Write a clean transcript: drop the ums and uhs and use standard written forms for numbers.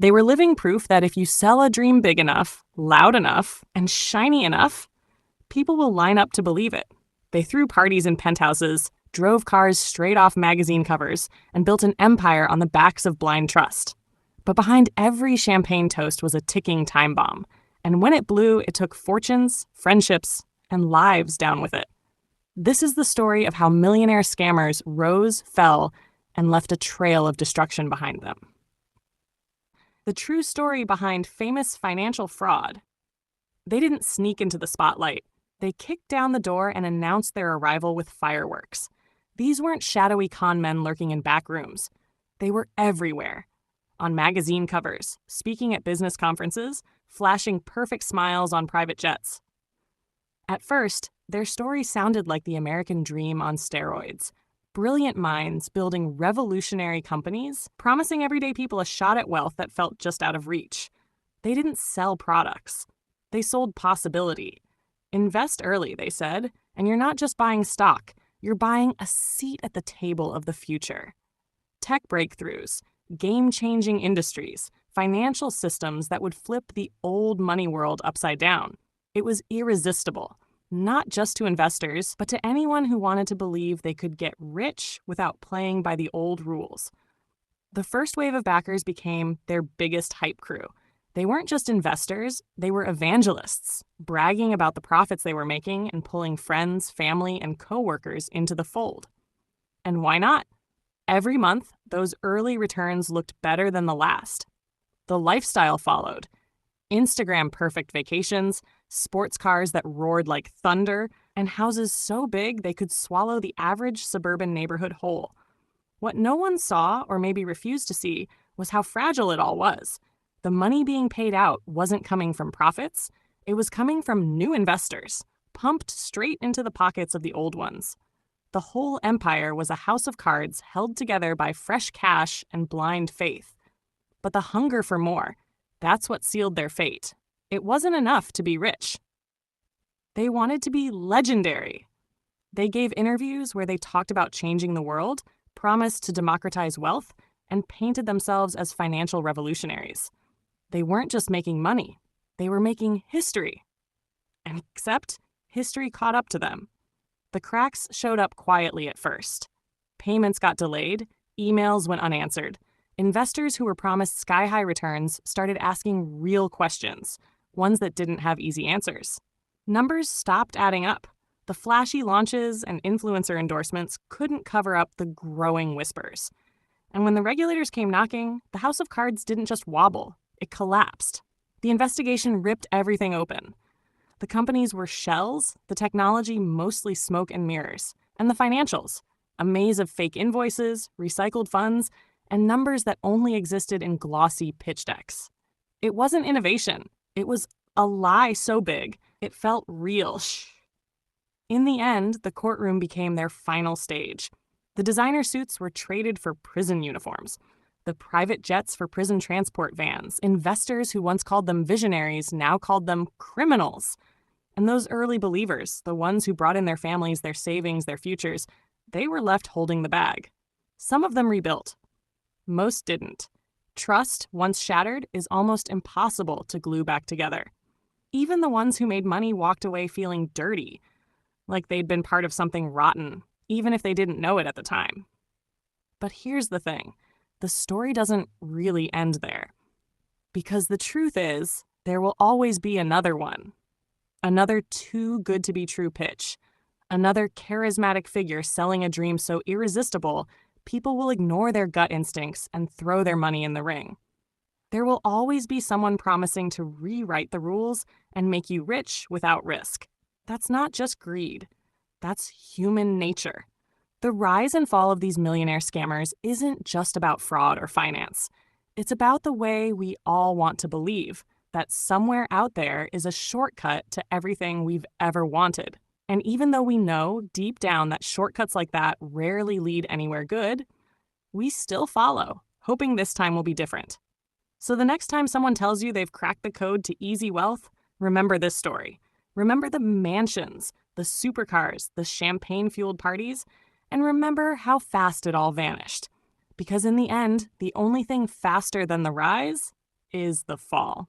They were living proof that if you sell a dream big enough, loud enough, and shiny enough, people will line up to believe it. They threw parties in penthouses, drove cars straight off magazine covers, and built an empire on the backs of blind trust. But behind every champagne toast was a ticking time bomb, and when it blew, it took fortunes, friendships, and lives down with it. This is the story of how millionaire scammers rose, fell, and left a trail of destruction behind them. The true story behind famous financial fraud. They didn't sneak into the spotlight. They kicked down the door and announced their arrival with fireworks. These weren't shadowy con men lurking in back rooms. They were everywhere. On magazine covers, speaking at business conferences, flashing perfect smiles on private jets. At first, their story sounded like the American dream on steroids. Brilliant minds building revolutionary companies, promising everyday people a shot at wealth that felt just out of reach. They didn't sell products. They sold possibility. Invest early, they said, and you're not just buying stock, you're buying a seat at the table of the future. Tech breakthroughs, game-changing industries, financial systems that would flip the old money world upside down. It was irresistible. Not just to investors, but to anyone who wanted to believe they could get rich without playing by the old rules. The first wave of backers became their biggest hype crew. They weren't just investors, they were evangelists, bragging about the profits they were making and pulling friends, family, and coworkers into the fold. And why not? Every month, those early returns looked better than the last. The lifestyle followed. Instagram-perfect vacations, sports cars that roared like thunder, and houses so big they could swallow the average suburban neighborhood whole. What no one saw, or maybe refused to see, was how fragile it all was. The money being paid out wasn't coming from profits, it was coming from new investors, pumped straight into the pockets of the old ones. The whole empire was a house of cards held together by fresh cash and blind faith. But the hunger for more, that's what sealed their fate. It wasn't enough to be rich. They wanted to be legendary. They gave interviews where they talked about changing the world, promised to democratize wealth, and painted themselves as financial revolutionaries. They weren't just making money, they were making history. Except history caught up to them. The cracks showed up quietly at first. Payments got delayed, emails went unanswered. Investors who were promised sky-high returns started asking real questions, ones that didn't have easy answers. Numbers stopped adding up. The flashy launches and influencer endorsements couldn't cover up the growing whispers. And when the regulators came knocking, the house of cards didn't just wobble, it collapsed. The investigation ripped everything open. The companies were shells, the technology mostly smoke and mirrors, and the financials, a maze of fake invoices, recycled funds, and numbers that only existed in glossy pitch decks. It wasn't innovation. It was a lie so big, it felt real. In the end, the courtroom became their final stage. The designer suits were traded for prison uniforms. The private jets for prison transport vans. Investors who once called them visionaries now called them criminals. And those early believers, the ones who brought in their families, their savings, their futures, they were left holding the bag. Some of them rebuilt. Most didn't. Trust, once shattered, is almost impossible to glue back together. Even the ones who made money walked away feeling dirty, like they'd been part of something rotten, even if they didn't know it at the time. But here's the thing. The story doesn't really end there. Because the truth is, there will always be another one. Another too good to be true pitch. Another charismatic figure selling a dream so irresistible, people will ignore their gut instincts and throw their money in the ring. There will always be someone promising to rewrite the rules and make you rich without risk. That's not just greed. That's human nature. The rise and fall of these millionaire scammers isn't just about fraud or finance. It's about the way we all want to believe that somewhere out there is a shortcut to everything we've ever wanted. And even though we know deep down that shortcuts like that rarely lead anywhere good, we still follow, hoping this time will be different. So the next time someone tells you they've cracked the code to easy wealth, remember this story. Remember the mansions, the supercars, the champagne-fueled parties, and remember how fast it all vanished. Because in the end, the only thing faster than the rise is the fall.